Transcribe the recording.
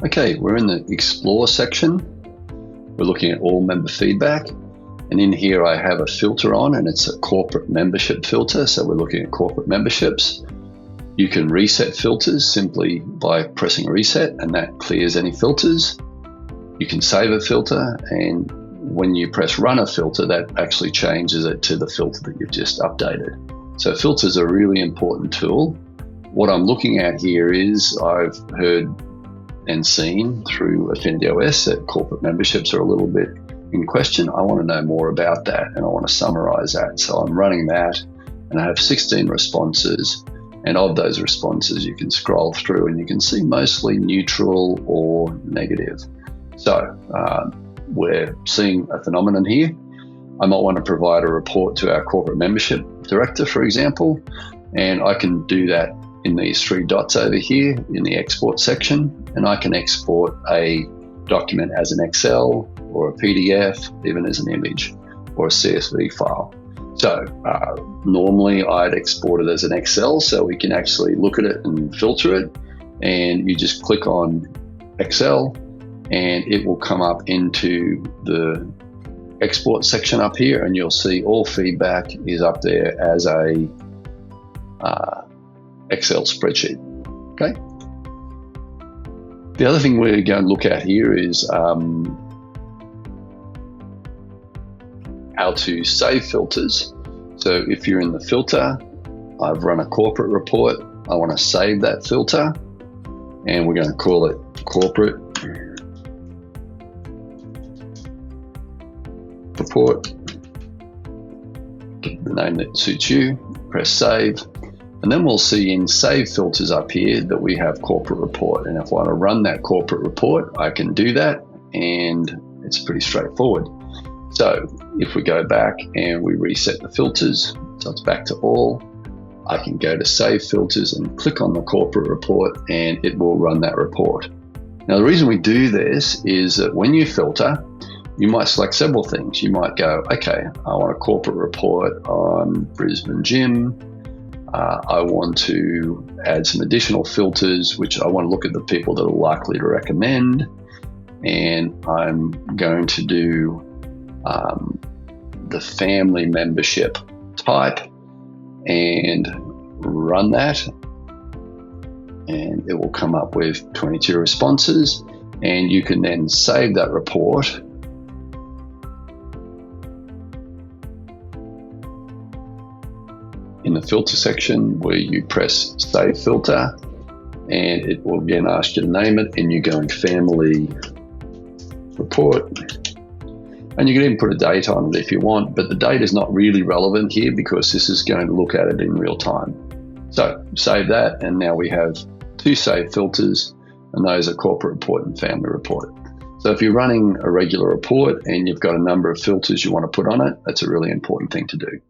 Okay, we're in the Explore section. We're looking at all member feedback. And in here I have a filter on, and it's a corporate membership filter. So we're looking at corporate memberships. You can reset filters simply by pressing reset, and that clears any filters. You can save a filter, and when you press run a filter, that actually changes it to the filter that you've just updated. So filters are a really important tool. What I'm looking at here is I've heard and seen through AFFINITY AOS that corporate memberships are a little bit in question. I want to know more about that, and I want to summarize that. So I'm running that, and I have 16 responses. And of those responses, you can scroll through and you can see mostly neutral or negative. So we're seeing a phenomenon here. I might want to provide a report to our corporate membership director, for example, and I can do that in these three dots over here in the export section, and I can export a document as an Excel or a PDF, even as an image or a CSV file. So normally I'd export it as an Excel so we can actually look at it and filter it, and you just click on Excel and it will come up into the export section up here, and you'll see all feedback is up there as a Excel spreadsheet. Okay. The other thing we're going to look at here is how to save filters. So if you're in the filter, I've run a corporate report. I want to save that filter, and we're going to call it corporate report. Give the name that suits you, press save. And then we'll see in save filters up here that we have corporate report. And if I want to run that corporate report, I can do that, and it's pretty straightforward. So if we go back and we reset the filters, so it's back to all, I can go to save filters and click on the corporate report, and it will run that report. Now the reason we do this is that when you filter, you might select several things. You might go, okay, I want a corporate report on Brisbane Gym. I want to add some additional filters, which I want to look at the people that are likely to recommend. And I'm going to do the family membership type and run that. And it will come up with 22 responses. And you can then save that report in the filter section, where you press save filter, and it will again ask you to name it, and you go in family report, and you can even put a date on it if you want, but the date is not really relevant here because this is going to look at it in real time. So save that, and now we have two saved filters, and those are corporate report and family report. So if you're running a regular report and you've got a number of filters you want to put on it, that's a really important thing to do.